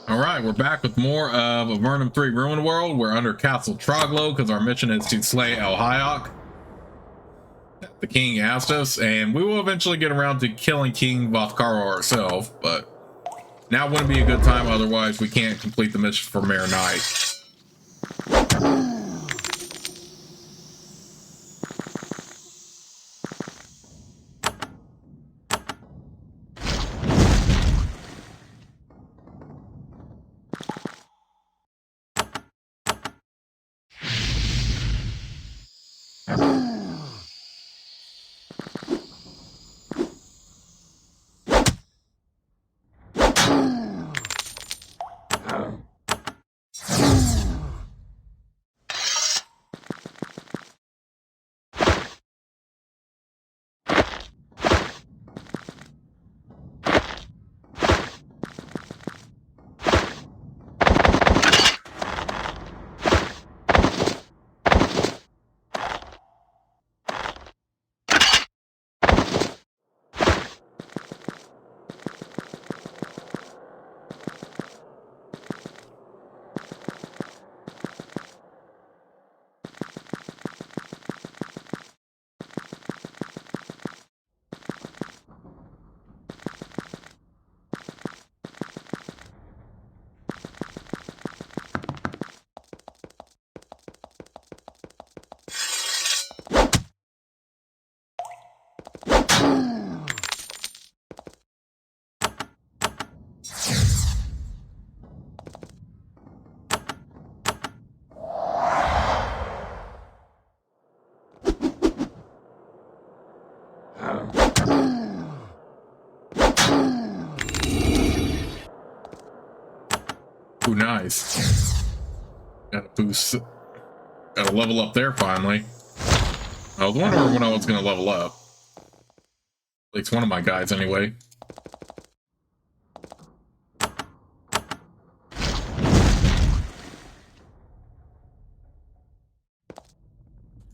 Alright, we're back with more of Avernum 3 Ruin World. We're under Castle Troglo because our mission is to slay El Hayok. The king asked us, and we will eventually get around to killing King Vothkaro ourselves, but now wouldn't be a good time, otherwise we can't complete the mission for Mare Knight. Ooh, nice. Got a boost. Got a level up there finally. I was wondering when I was going to level up. At least one of my guys, anyway.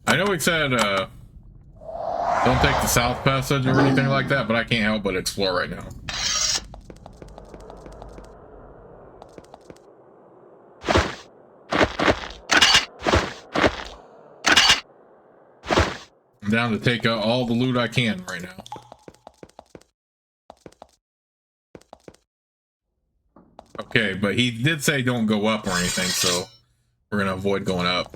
I know he said, don't take the South Passage or anything like that, but I can't help but explore right now. I'm down to take out all the loot I can right now. Okay, but he did say don't go up or anything, so we're gonna avoid going up.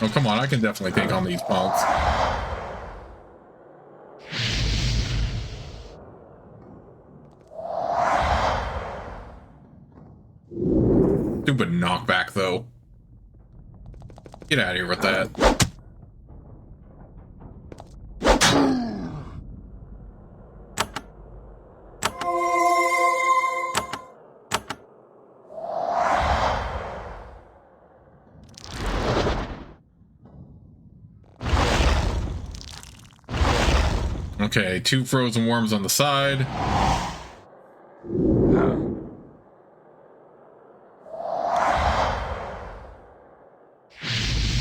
Oh, come on, I can definitely take on these punks. Stupid knockback, though. Get out of here with that. Okay, 2 frozen worms on the side.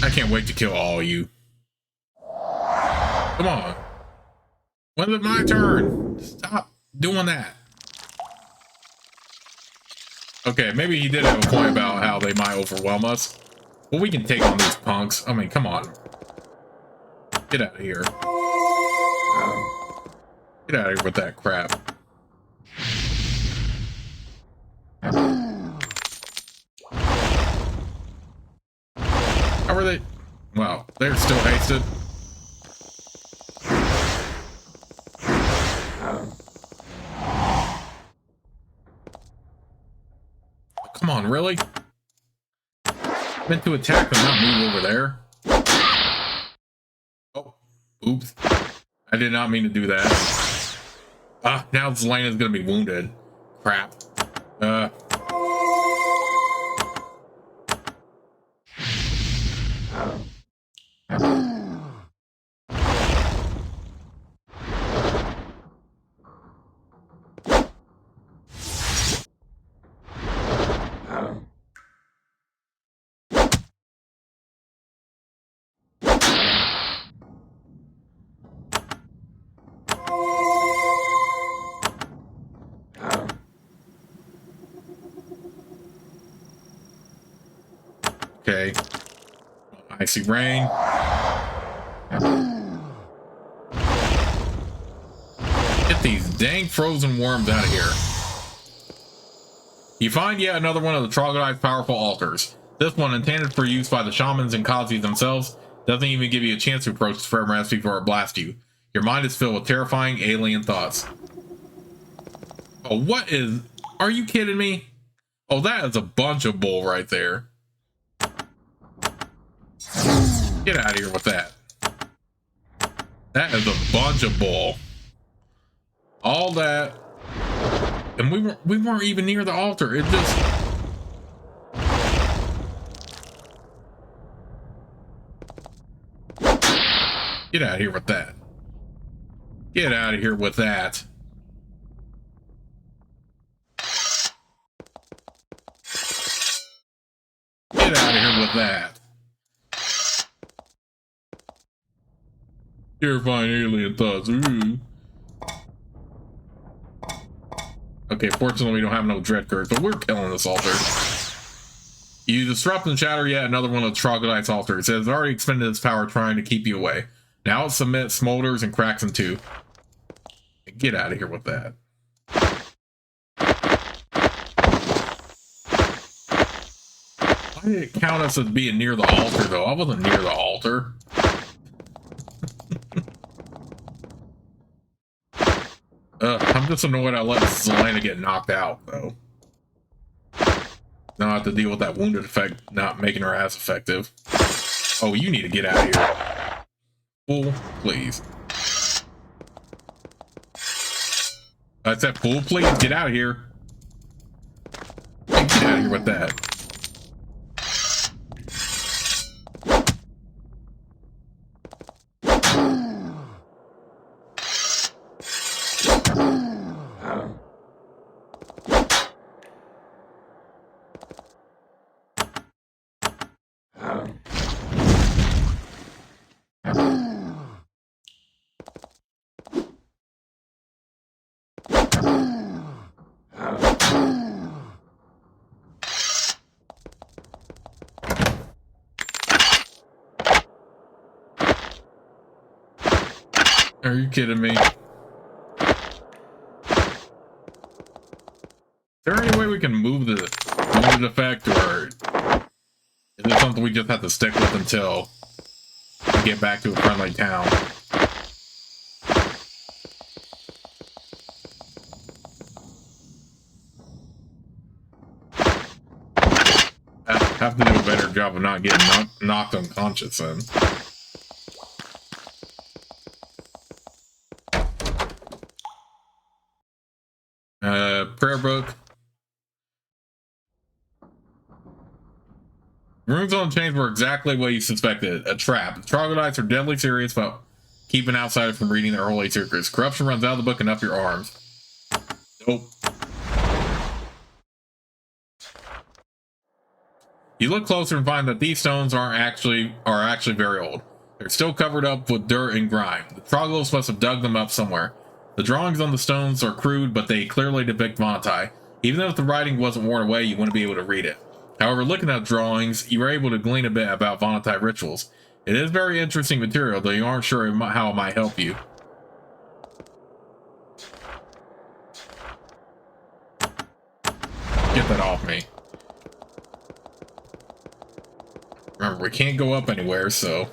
I can't wait to kill all of you. Come on. When is it my turn? Stop doing that. Okay, maybe he did have a point about how they might overwhelm us. Well, we can take on these punks. I mean, come on. Get out of here. Get out of here with that crap. How are they? Wow, they're still hasted. Come on, really? Meant to attack them, not move over there. Oh, oops. I did not mean to do that. Ah, now Zelena's gonna be wounded. Crap. Okay. Icy rain. Get these dang frozen worms out of here. You find yet another one of the troglodyte's powerful altars. This one, intended for use by the shamans and Kazi themselves, doesn't even give you a chance to approach the firm rest before it blasts you. Your mind is filled with terrifying alien thoughts. Oh, what is... Are you kidding me? Oh, that is a bunch of bull right there. Get out of here with that. That is a bunch of bull. All that... And we weren't even near the altar. It just... Get out of here with that. Get out of here with that. Get out of here with that. Terrifying alien thoughts. Ooh. Okay, fortunately we don't have no dread curse, but we're killing this altar. You disrupt and shatter yet another one of the troglodyte's altars. It has already expended its power trying to keep you away. Now it submits, smolders, and cracks in two. Get out of here with that. Why did it count us as being near the altar, though? I wasn't near the altar. I'm just annoyed I let Zelena get knocked out, though. Now I have to deal with that wounded effect not making her as effective. Oh, you need to get out of here. Fool, please. I said, fool, please, get out of here. Hey, get out of here with that. Are you kidding me? Is there any way we can move the wounded effect, or is it something we just have to stick with until we get back to a friendly town? I have to do a better job of not getting knocked unconscious then. Prayer book. Runes on chains were exactly what you suspected. A trap. The troglodytes are deadly serious about keeping outsiders from reading their holy secrets. Corruption runs out of the book and up your arms. Nope. You look closer and find that these stones are actually very old. They're still covered up with dirt and grime. The Troglos must have dug them up somewhere. The drawings on the stones are crude, but they clearly depict Vontai. Even if the writing wasn't worn away, you wouldn't be able to read it. However, looking at the drawings, you were able to glean a bit about Vontai rituals. It is very interesting material, though you aren't sure how it might help you. Get that off me. Remember, we can't go up anywhere, so...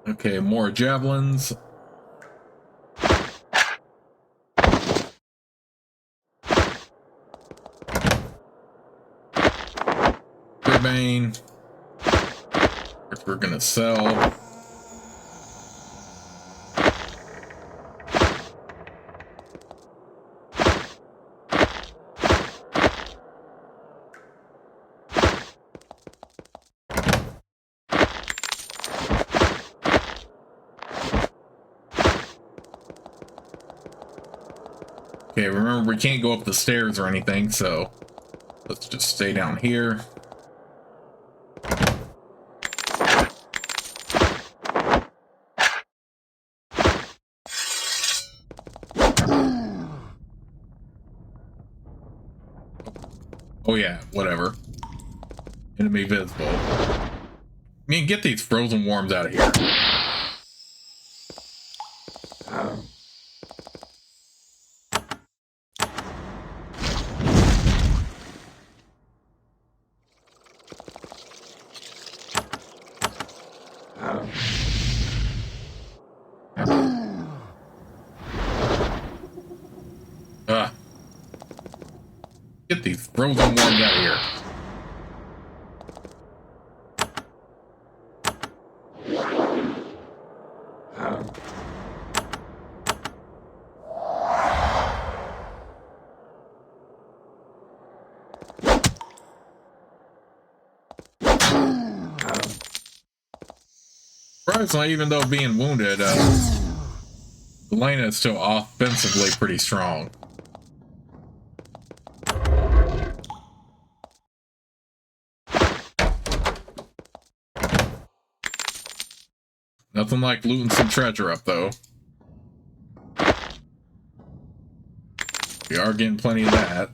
Okay, more javelins. Bane, which we're gonna sell. Okay, remember we can't go up the stairs or anything, so let's just stay down here. Oh yeah, whatever. Enemy visible. I mean, get these frozen worms out of here. Get these frozen worms out of here. Surprisingly, even though being wounded, Elena is still offensively pretty strong. Nothing like looting some treasure up, though. We are getting plenty of that.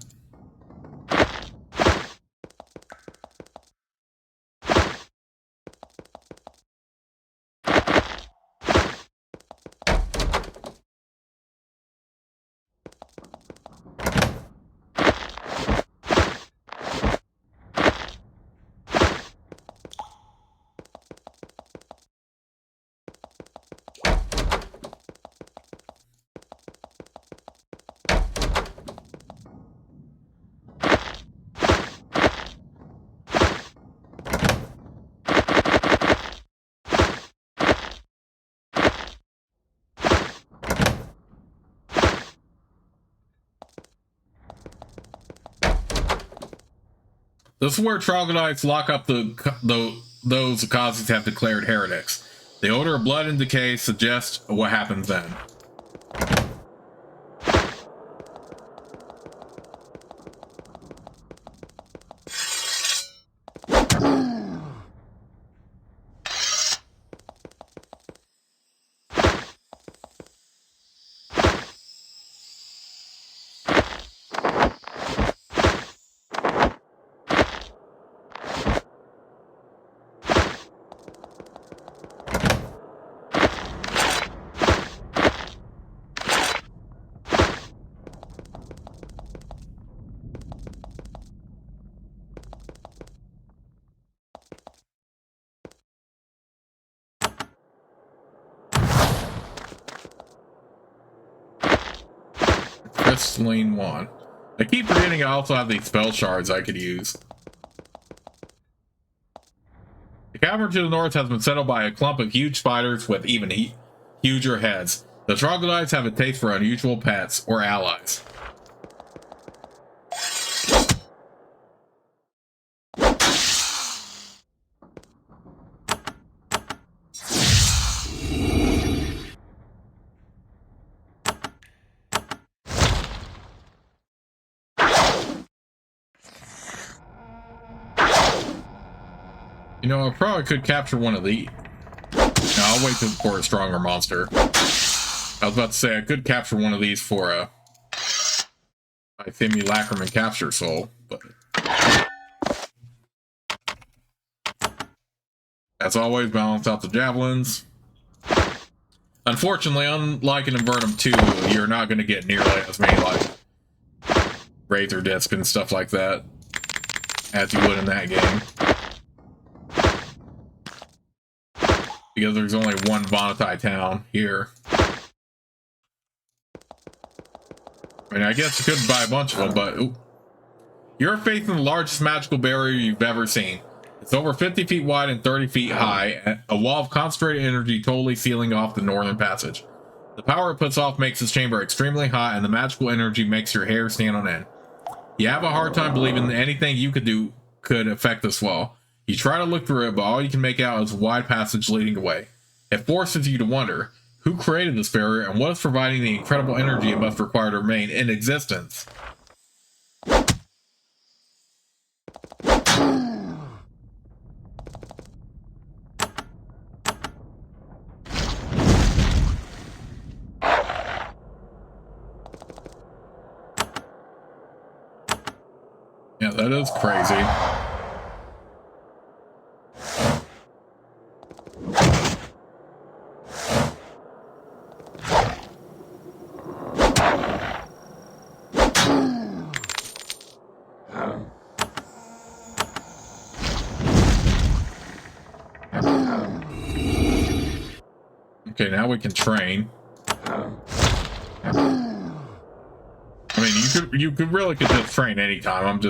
This is where troglodytes lock up those the Akazis have declared heretics. The odor of blood and decay suggests what happens then. Crystalline wand. I keep forgetting I also have these spell shards I could use. The cavern to the north has been settled by a clump of huge spiders with even huger heads. The troglodytes have a taste for unusual pets or allies. You know, I probably could capture one of these. No, I'll wait for a stronger monster. I was about to say I could capture one of these for a Simulacrum capture soul, but as always, balance out the javelins. Unfortunately, unlike in Avernum 2, you're not going to get nearly as many like Razor Disc and stuff like that as you would in that game. You because there's only one Bonatai town here. I mean, I guess you could buy a bunch of them, but ooh. You're facing the largest magical barrier you've ever seen. It's over 50 feet wide and 30 feet high, a wall of concentrated energy totally sealing off the northern passage. The power it puts off makes this chamber extremely hot, and the magical energy makes your hair stand on end. You have a hard time believing that anything you could do could affect this wall. You try to look through it, but all you can make out is a wide passage leading away. It forces you to wonder, who created this barrier, and what is providing the incredible energy it must require to remain in existence? Yeah, that is crazy. Okay, now we can train. I mean, you could really just train anytime.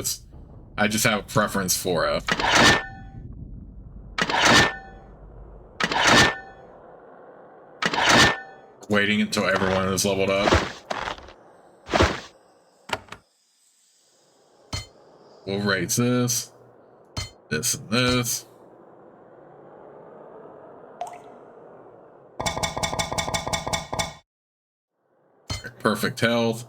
I just have a preference for waiting until everyone is leveled up. We'll raise this, this, and this. Perfect health.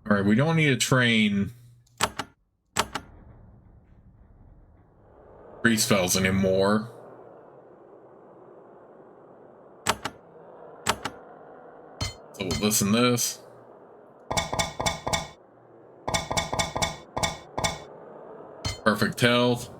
All right, we don't need to train free spells anymore. So we'll listen to this. Perfect health.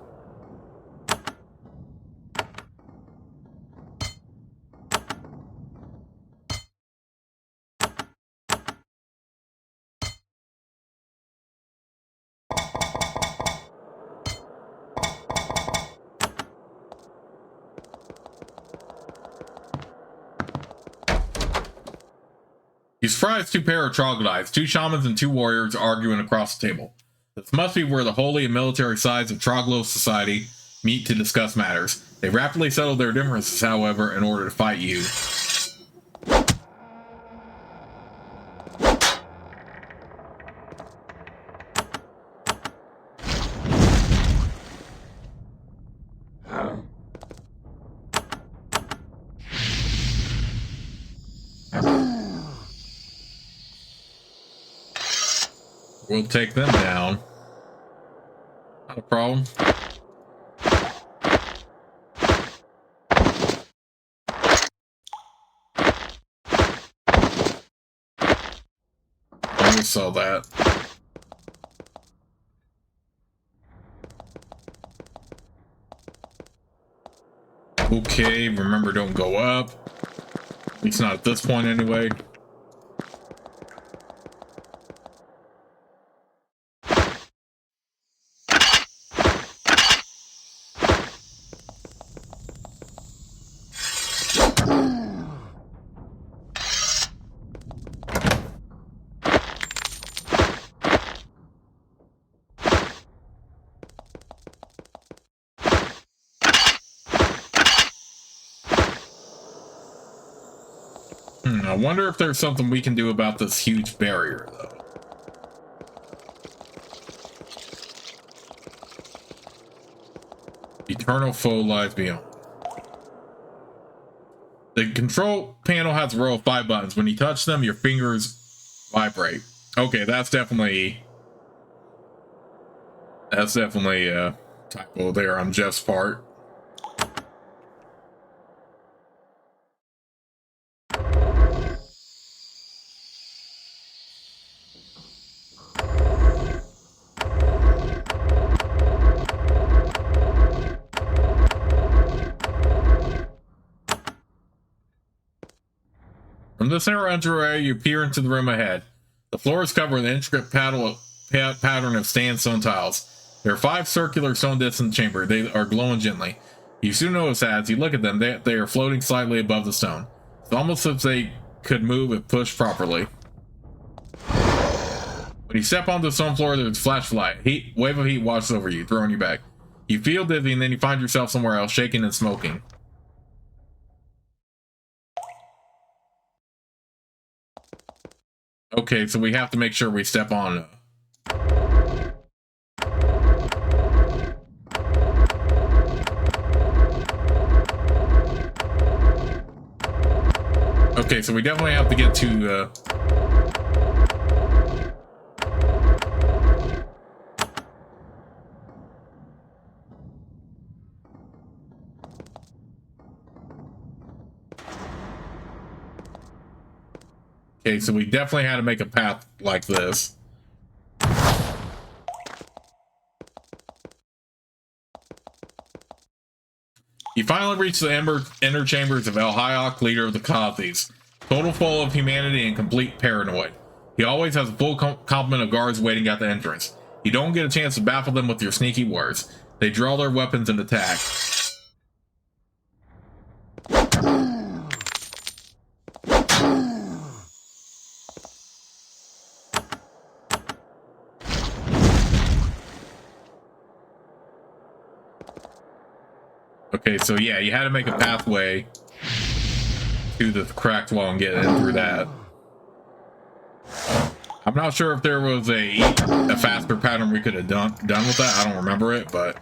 You surprise two pair of troglodytes, two shamans and two warriors arguing across the table. This must be where the holy and military sides of Troglo society meet to discuss matters. They rapidly settle their differences, however, in order to fight you. We'll take them down. Not a problem. I just saw that. Okay, remember, don't go up. At least not at this point anyway. I wonder if there's something we can do about this huge barrier, though. Eternal foe lies beyond. The control panel has a row of 5 buttons. When you touch them, your fingers vibrate. Okay, that's definitely a typo there on Jeff's part. From the center entryway, you peer into the room ahead. The floor is covered with an intricate pattern of sandstone tiles. There are 5 circular stone discs in the chamber. They are glowing gently. You soon notice that as you look at them, they are floating slightly above the stone. It's almost as if they could move if pushed properly. When you step onto the stone floor, there's a flash of light. Wave of heat washes over you, throwing you back. You feel dizzy, and then you find yourself somewhere else, shaking and smoking. Okay, so we have to make sure we step on. Okay, so we definitely have to get to. Okay, so we definitely had to make a path like this. You finally reach the inner chambers of El Hayok, leader of the Khazis. Total full of humanity and complete paranoid. He always has a full complement of guards waiting at the entrance. You don't get a chance to baffle them with your sneaky words. They draw their weapons and attack. Okay, so yeah, you had to make a pathway to the cracked wall and get in through that. I'm not sure if there was a faster pattern we could have done with that. I don't remember it, but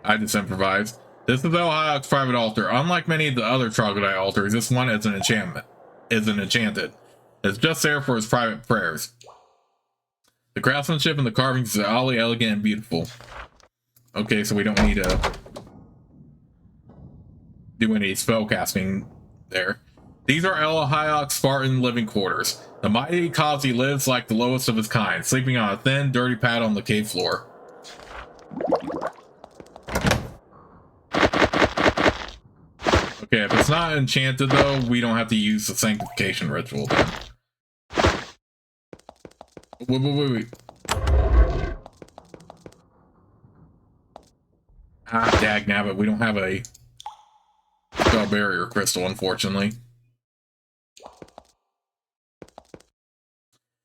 I just improvised. This is El Hayok's private altar. Unlike many of the other troglodyte altars, this one isn't enchanted. It's just there for his private prayers. The craftsmanship and the carvings are oddly elegant and beautiful. Okay, so we don't need to do any spell casting there. These are El Hayok's Spartan living quarters. The mighty Kazi lives like the lowest of his kind, sleeping on a thin, dirty pad on the cave floor. Okay, if it's not enchanted though, we don't have to use the sanctification ritual then. Wait. Ah, dagnabbit, we don't have a spell barrier crystal, unfortunately.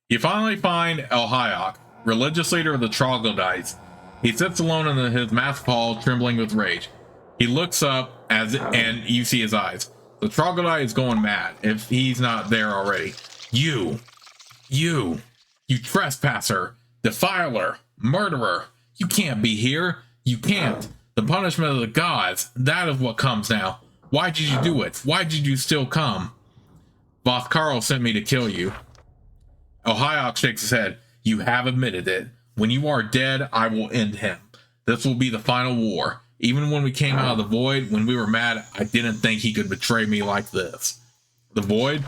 You finally find El Hayok, religious leader of the Troglodytes. He sits alone in his massive hall, trembling with rage. He looks up and you see his eyes. The Troglodyte is going mad, if he's not there already. You trespasser, defiler, murderer. You can't be here. You can't. The punishment of the gods, that is what comes now. Why did you do it? Why did you still come? Vothkarl sent me to kill you. El Hayok shakes his head. You have admitted it. When you are dead, I will end him. This will be the final war. Even when we came out of the void, when we were mad, I didn't think he could betray me like this. The void?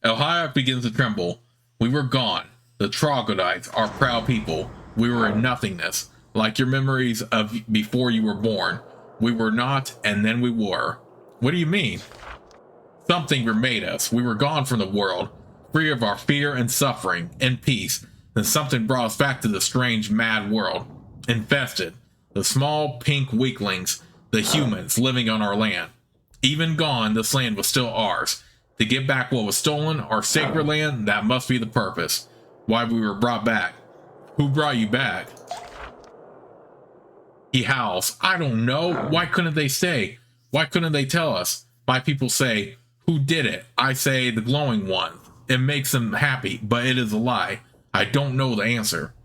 El Hayok begins to tremble. We were gone. The Troglodytes, our proud people. We were in nothingness. Like your memories of before you were born. We were not, and then we were. What do you mean? Something remade us. We were gone from the world. Free of our fear and suffering, in peace, then something brought us back to the strange, mad world. Infested. The small, pink weaklings, the humans living on our land. Even gone, this land was still ours. To get back what was stolen, our sacred land, that must be the purpose. Why we were brought back. Who brought you back? He howls. I don't know. Why couldn't they say? Why couldn't they tell us? My people say, who did it? I say, the glowing one. It makes them happy, but it is a lie. I don't know the answer.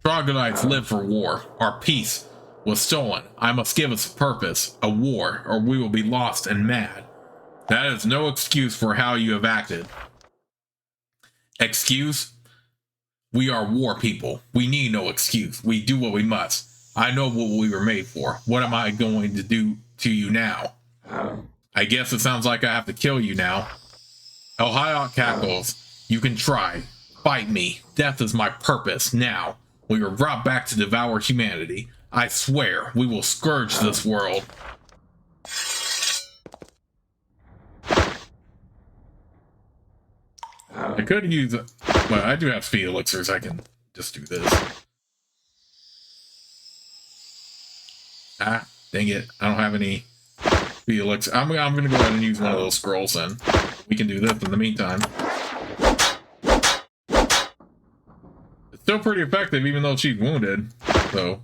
Troglodytes live for war. Our peace was stolen. I must give us a purpose, a war, or we will be lost and mad. That is no excuse for how you have acted. Excuse? We are war people. We need no excuse. We do what we must. I know what we were made for. What am I going to do to you now? I guess it sounds like I have to kill you now. El Hayok cackles. You can try. Fight me. Death is my purpose now. We were brought back to devour humanity. I swear, we will scourge this world. I could use, well, I do have speed elixirs. I can just do this. Ah, dang it. I don't have any speed elixir. I'm going to go ahead and use one of those scrolls then. We can do this in the meantime. It's still pretty effective even though she's wounded, so.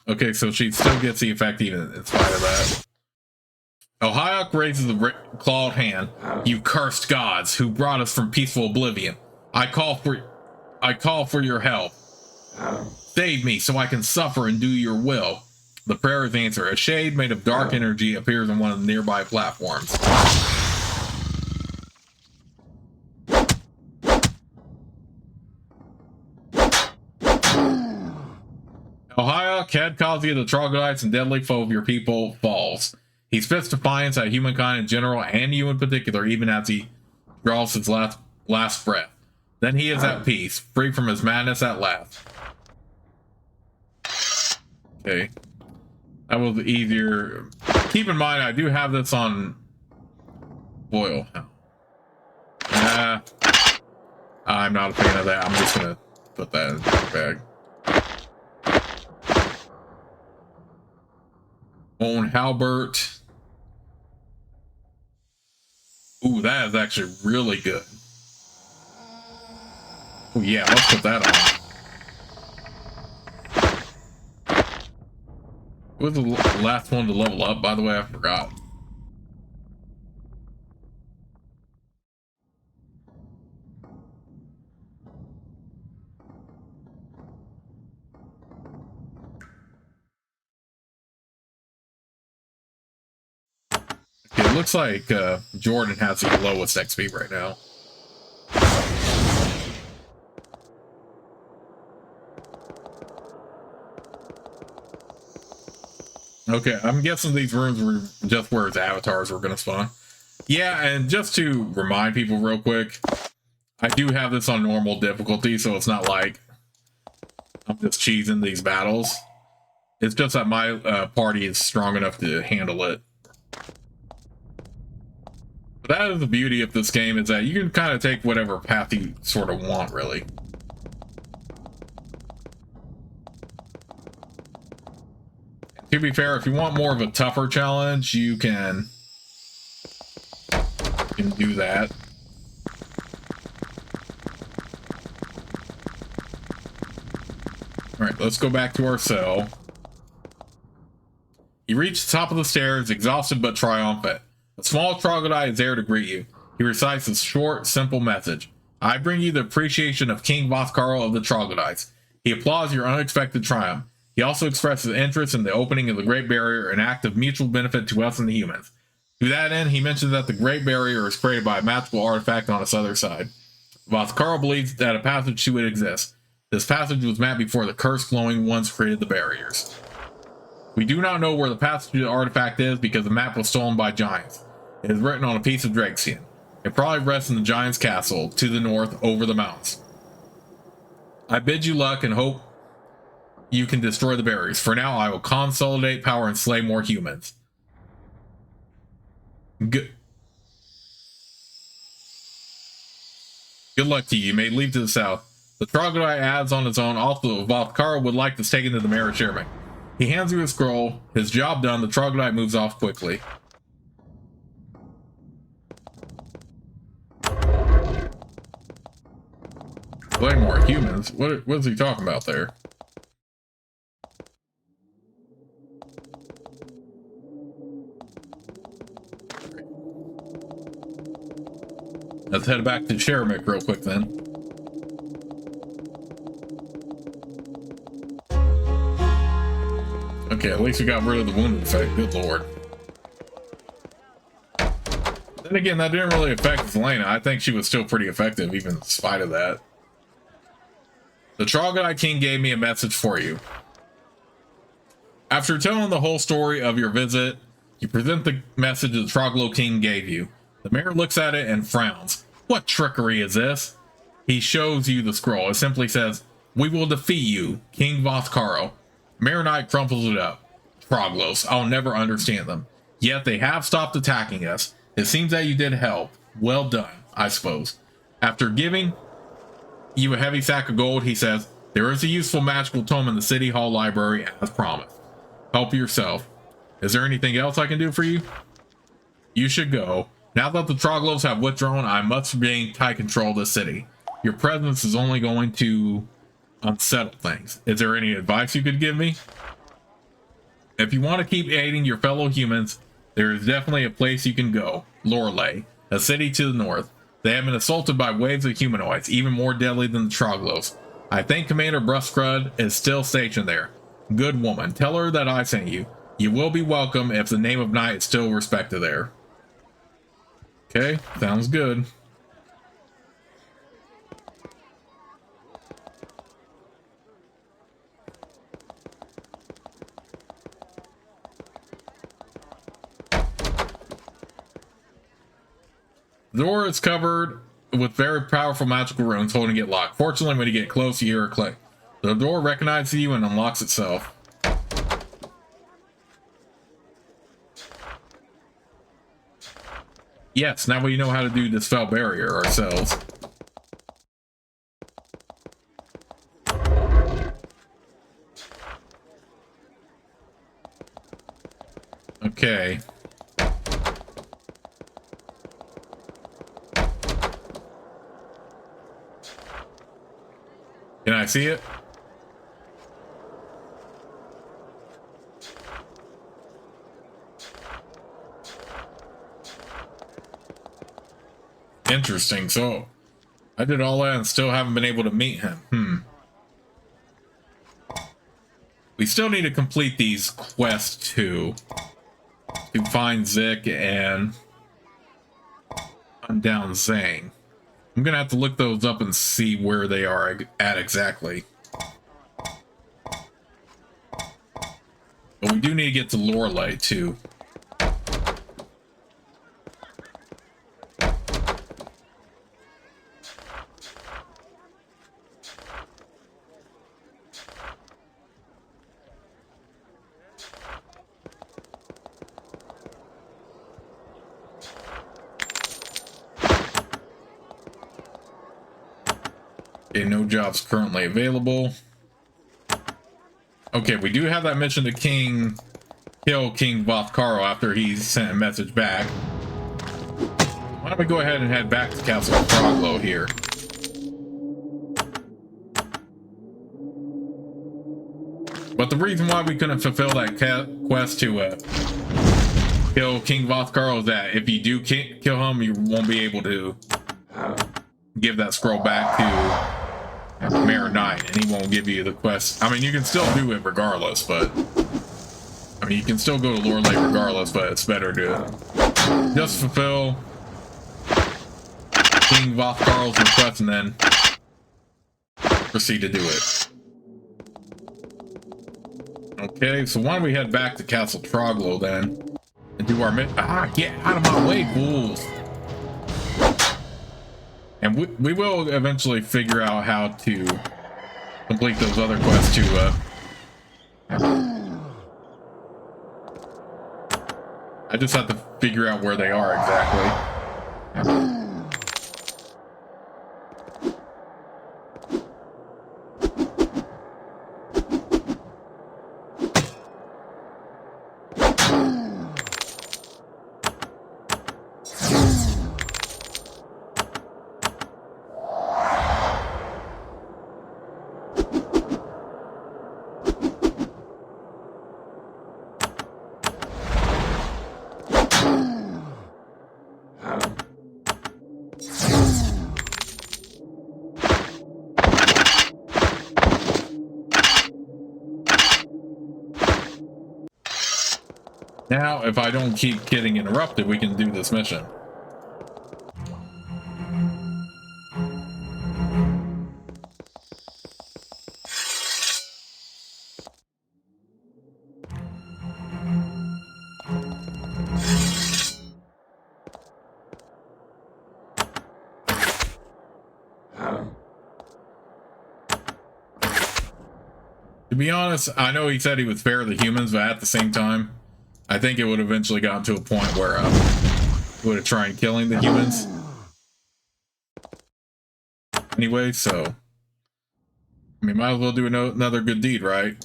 Okay, so she still gets the effect even in spite of that. Ohio raises the clawed hand. You cursed gods who brought us from peaceful oblivion. I call for your help. Save me so I can suffer and do your will. The prayer's answer. A shade made of dark energy appears on one of the nearby platforms. Ohio, head causes the troglodytes and deadly foe of your people, falls. He spits defiance at humankind in general and you in particular, even as he draws his last breath. Then he is at peace, free from his madness at last. Okay. That was easier. Keep in mind, I do have this on boil. I'm not a fan of that. I'm just going to put that in the bag. Own Halbert. Ooh, that is actually really good. Oh yeah, let's put that on. What was the last one to level up, by the way? I forgot. Okay, it looks like Jordan has the lowest XP right now. Okay, I'm guessing these rooms were just where his avatars were going to spawn. Yeah, and just to remind people real quick, I do have this on normal difficulty, so it's not like I'm just cheesing these battles. It's just that my party is strong enough to handle it. But that is the beauty of this game, is that you can kind of take whatever path you sort of want, really. To be fair, if you want more of a tougher challenge, you can do that. Alright, let's go back to our cell. You reach the top of the stairs, exhausted but triumphant. A small troglodyte is there to greet you. He recites a short, simple message. I bring you the appreciation of King Vothkarl of the Troglodytes. He applauds your unexpected triumph. He also expresses interest in the opening of the Great Barrier, an act of mutual benefit to us and the humans. To that end, he mentions that the Great Barrier is created by a magical artifact on its other side. Vothkarl believes that a passage to it exists. This passage was mapped before the cursed glowing ones created the barriers. We do not know where the passage to the artifact is because the map was stolen by giants. It is written on a piece of drakeskin. It probably rests in the giant's castle to the north over the mountains. I bid you luck and hope you can destroy the barriers. For now, I will consolidate power and slay more humans. Good luck to you. You may leave to the south. The troglodyte adds on his own. Also, Vothkarl would like to take into the Mare Sherman. He hands you a scroll. His job done, the troglodyte moves off quickly. Way more humans. What is he talking about there? Let's head back to Sharamik real quick then. Okay, at least we got rid of the wounded effect. Good lord. Then again, that didn't really affect Zelena. I think she was still pretty effective, even in spite of that. The Troglodyte King gave me a message for you. After telling the whole story of your visit, you present the message the Troglo King gave you. The mayor looks at it and frowns. What trickery is this? He shows you the scroll. It simply says, "We will defeat you, King Vothkarl." Mayor Knight crumples it up. Troglos. I'll never understand them. Yet they have stopped attacking us. It seems that you did help. Well done, I suppose. After giving you a heavy sack of gold, he says, there is a useful magical tome in the City Hall Library as promised. Help yourself. Is there anything else I can do for you? You should go. Now that the Troglos have withdrawn, I must regain tight control of the city. Your presence is only going to unsettle things. Is there any advice you could give me? If you want to keep aiding your fellow humans, there is definitely a place you can go. Lorelei, a city to the north. They have been assaulted by waves of humanoids, even more deadly than the Troglos. I think Commander Bruskrud is still stationed there. Good woman, tell her that I sent you. You will be welcome if the name of Knight is still respected there. Okay, sounds good. The door is covered with very powerful magical runes holding it locked. Fortunately, when you get close, you hear a click. The door recognizes you and unlocks itself. Yes, now we know how to do Dispel Barrier ourselves. Okay. Can I see it? Interesting. So I did all that and still haven't been able to meet him. We still need to complete these quests too, to find Zik and hunt down Zhang. I'm gonna have to look those up and see where they are at exactly. But we do need to get to Lorelei too. Okay, no jobs currently available. Okay, we do have that mission to kill King Vothkaro after he sent a message back. Why don't we go ahead and head back to Castle Troglo here. But the reason why we couldn't fulfill that quest to kill King Vothkaro is that if you do kill him, you won't be able to give that scroll back to Mayor Knight, and he won't give you the quest. I mean, you can still do it regardless, but I mean, you can still go to Lorelei regardless, but it's better to just fulfill King Vothkaro's request and then proceed to do it. Okay, so why don't we head back to Castle Troglo then and do our get out of my way, fools! And we will eventually figure out how to complete those other quests to I just have to figure out where they are exactly. Now, if I don't keep getting interrupted, we can do this mission. To To be honest, I know he said he would spare the humans, but at the same time, I think it would eventually gotten to a point where he would have tried killing the humans. Anyway, so I mean, might as well do another good deed, right?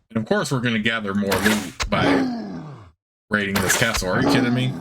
And of course, we're going to gather more loot by raiding this castle. Are you kidding me?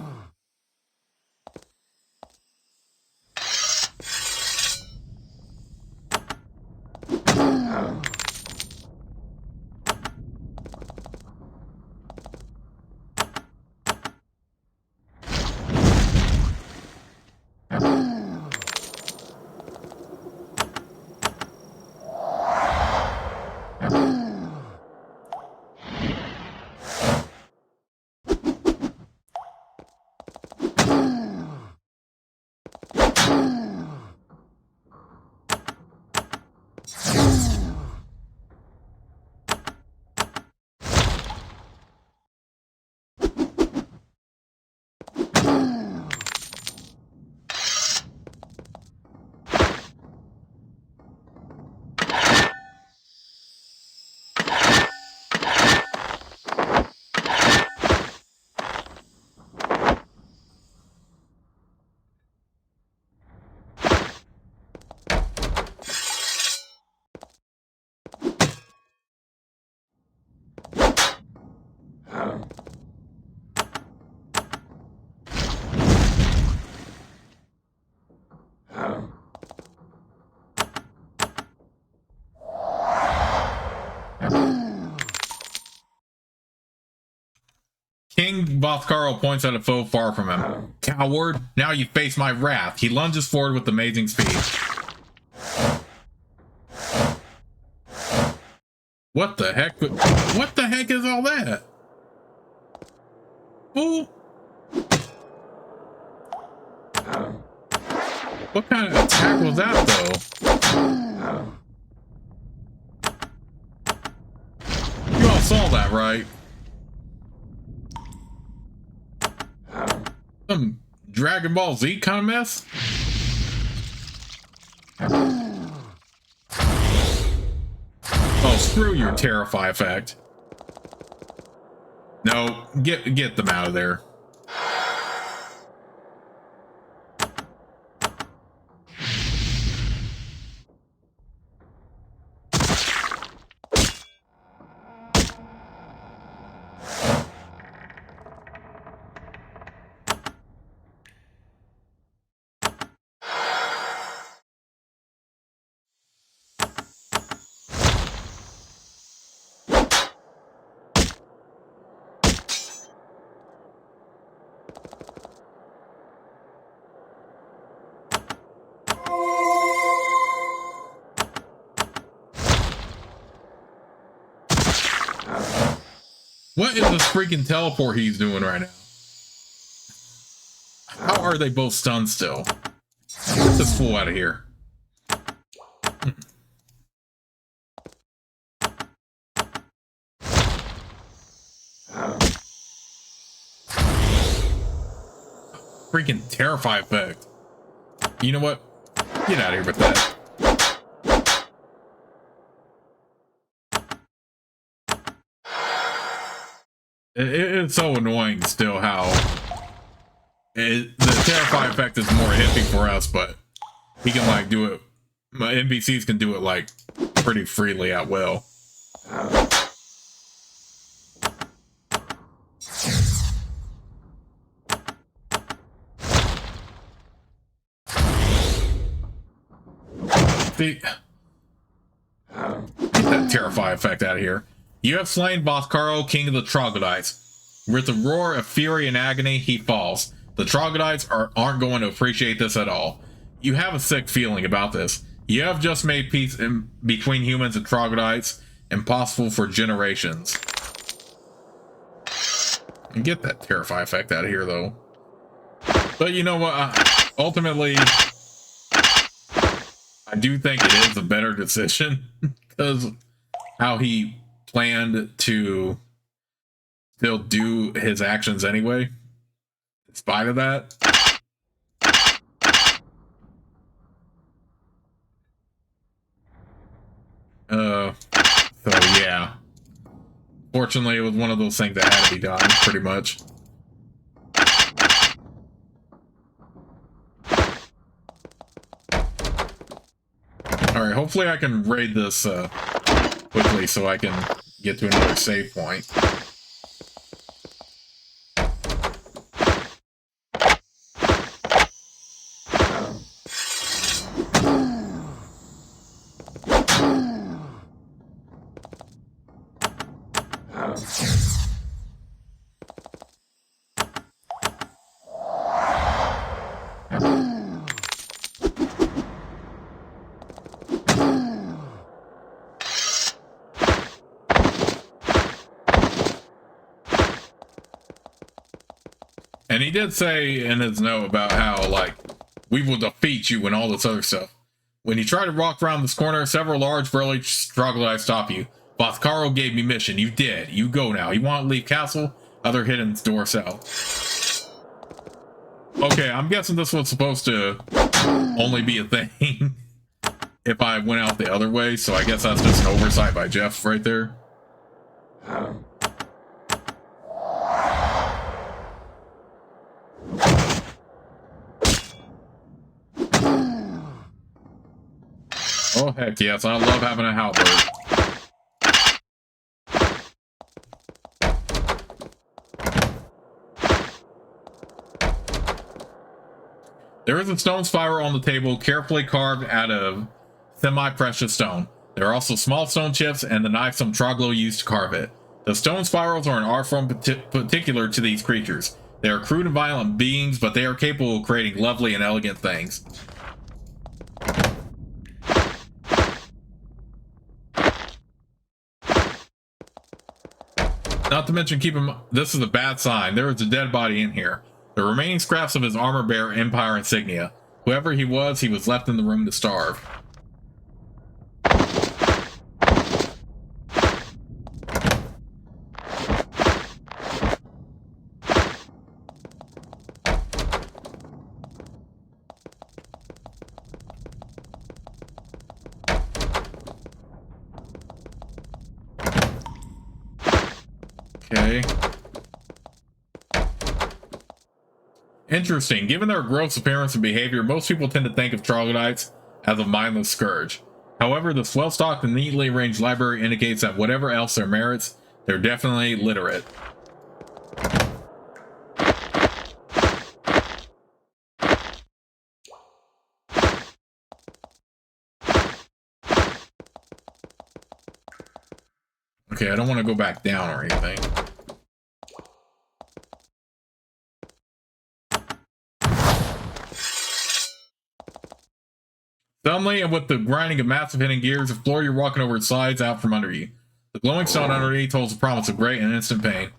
King Bothkarl points at a foe far from him. Coward, now you face my wrath. He lunges forward with amazing speed. What the heck? What the heck is all that? Ooh. What kind of attack was that, though? You all saw that, right? Some Dragon Ball Z kind of mess? Oh, screw your Terrify effect. No, get them out of there. What is this freaking teleport he's doing right now? How are they both stunned still? Get this fool out of here. Freaking Terrify effect. You know what? Get out of here with that. It's so annoying still how the Terrify effect is more iffy for us, but he can like do it. NPCs can do it like pretty freely at will. Get that Terrify effect out of here. You have slain Bothkarl, king of the Troglodytes. With a roar of fury and agony, he falls. The Troglodytes aren't going to appreciate this at all. You have a sick feeling about this. You have just made peace between humans and Troglodytes, impossible for generations. And get that Terrify effect out of here, though. But you know what? Ultimately, I do think it is a better decision because how he planned to still do his actions anyway, in spite of that. So yeah. Fortunately, it was one of those things that had to be done, pretty much. Alright, hopefully I can raid this quickly so I can get to another save point. And he did say in his note about how, like, we will defeat you and all this other stuff. When you try to walk around this corner, several large burly troglodytes stop you. Bothcaro gave me mission. You did. You go now. You want to leave castle? Other hidden door south. Okay, I'm guessing this was supposed to only be a thing if I went out the other way, so I guess that's just an oversight by Jeff right there. Oh, heck yes, I love having a halberd. There is a stone spiral on the table, carefully carved out of semi-precious stone. There are also small stone chips and the knife some Troglo used to carve it. The stone spirals are an art form particular to these creatures. They are crude and violent beings, but they are capable of creating lovely and elegant things. Not to mention, this is a bad sign. There is a dead body in here. The remaining scraps of his armor bear Empire insignia. Whoever he was left in the room to starve. Okay. Interesting. Given their gross appearance and behavior, most people tend to think of troglodytes as a mindless scourge. However, this well-stocked and neatly arranged library indicates that whatever else their merits, they're definitely literate. Okay, I don't want to go back down or anything. Suddenly, and with the grinding of massive hidden gears, the floor you're walking over slides out from under you. The glowing stone underneath holds the promise of great and instant pain.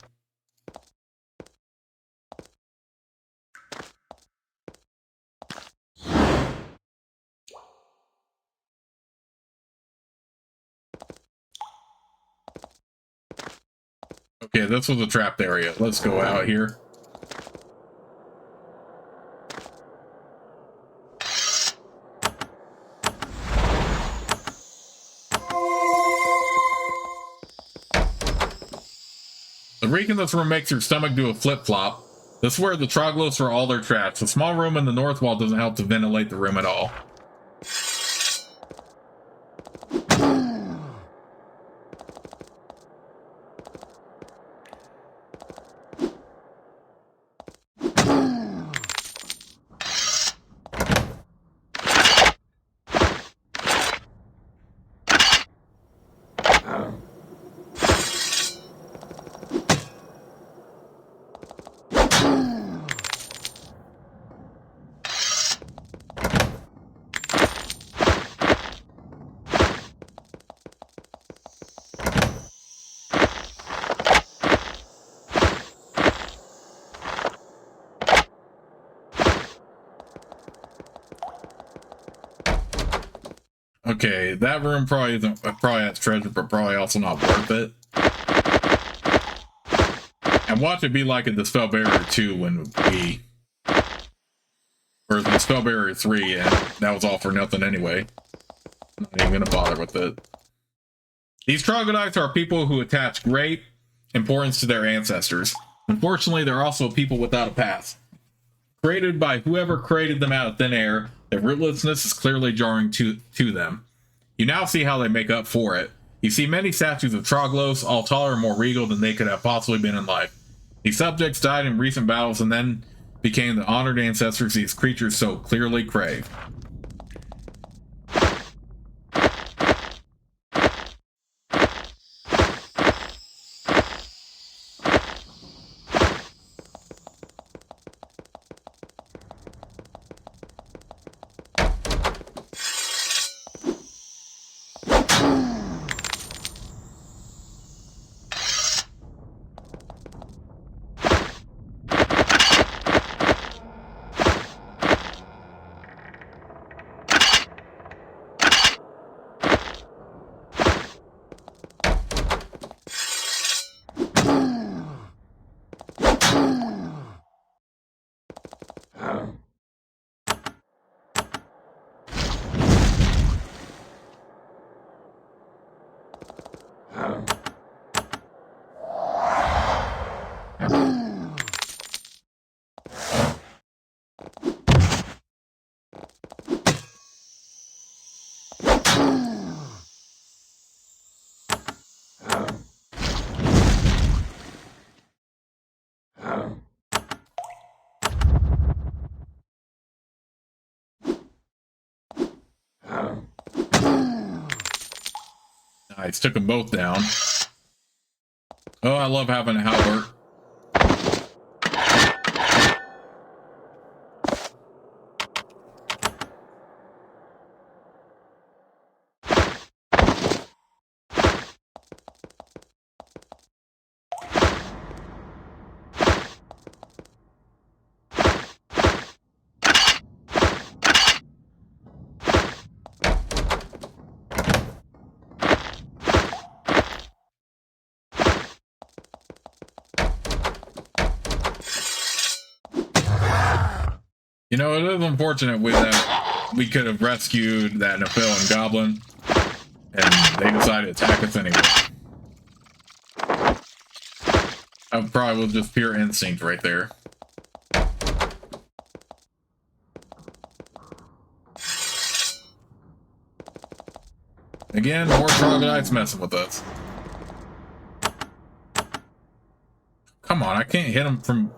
Okay, this was a trapped area. Let's go out here. The reek in this room makes your stomach do a flip-flop. This is where the Troglos store all their trash. The small room in the north wall doesn't help to ventilate the room at all. Okay, that room probably has treasure, but probably also not worth it. And watch it be like in the Spell Barrier 2 when or the Spell Barrier 3, and that was all for nothing anyway. I'm not even gonna bother with it. These troglodytes are people who attach great importance to their ancestors. Unfortunately, they're also people without a past. Created by whoever created them out of thin air, their rootlessness is clearly jarring to them. You now see how they make up for it. You see many statues of Troglos, all taller and more regal than they could have possibly been in life. These subjects died in recent battles and then became the honored ancestors these creatures so clearly crave. Nice, took them both down. Oh, I love having a halberd. You know, it is unfortunate that we could have rescued that Nephilim goblin, and they decided to attack us anyway. That probably was just pure instinct right there. Again, more troglodytes messing with us. Come on, I can't hit him from...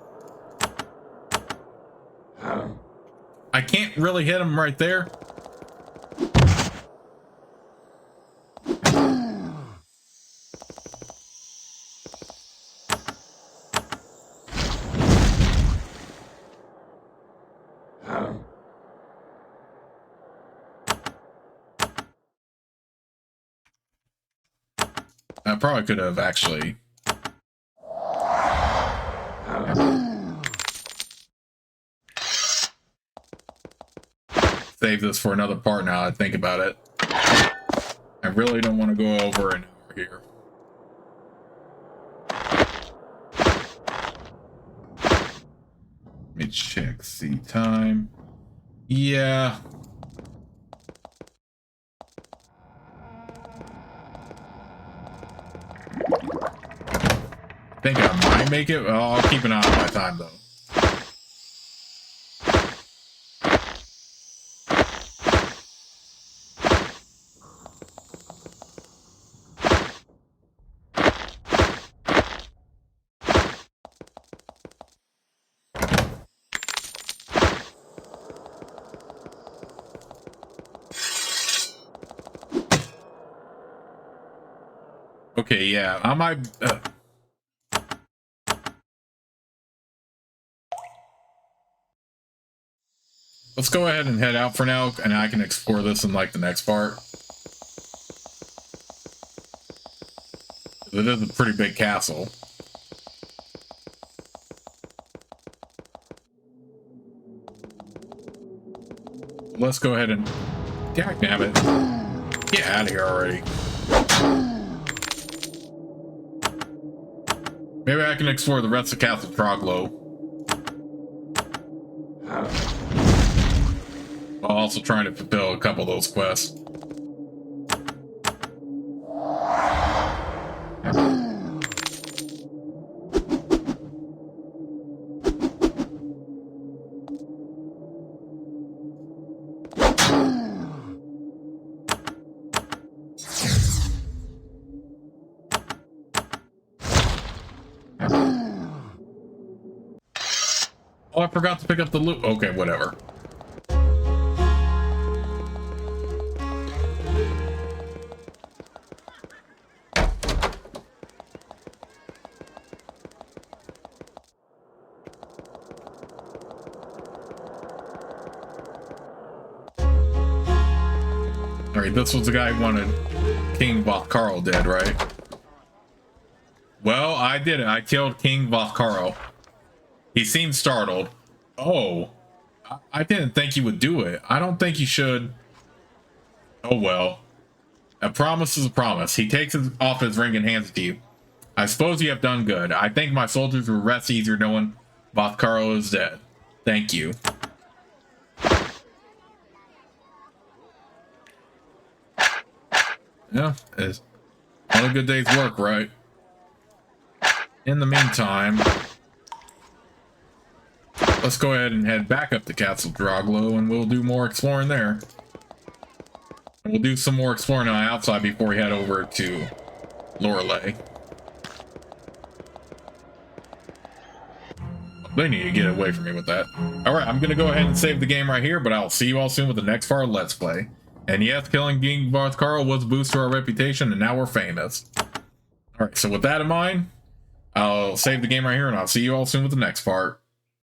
I can't really hit him right there. I probably could have actually... save this for another part now I think about it. I really don't want to go over an hour here. Let me check, see time. Yeah. I think I might make it. Well, I'll keep an eye on my time though. Okay, yeah, I might... Let's go ahead and head out for now, and I can explore this in, like, the next part. It is a pretty big castle. Let's go ahead and... Dagnabbit. Get out of here already. Maybe I can explore the rest of Castle Troglo. While also trying to fulfill a couple of those quests. Oh, I forgot to pick up the loot. Okay, whatever. Alright, this was the guy who wanted King Vothkarl dead, right? Well, I did it. I killed King Vothkarl. He seemed startled. Oh, I didn't think he would do it. I don't think he should. Oh well. A promise is a promise. He takes off his ring and hands it to you. I suppose you have done good. I think my soldiers will rest easier knowing Vothkarl is dead. Thank you. Yeah, it's one a good day's work, right? In the meantime, let's go ahead and head back up to Castle Troglo, and we'll do more exploring there. We'll do some more exploring on the outside before we head over to Lorelei. They need to get away from me with that. Alright, I'm going to go ahead and save the game right here, but I'll see you all soon with the next part of Let's Play. And yes, killing King Vothkarl was a boost to our reputation, and now we're famous. Alright, so with that in mind, I'll save the game right here, and I'll see you all soon with the next part.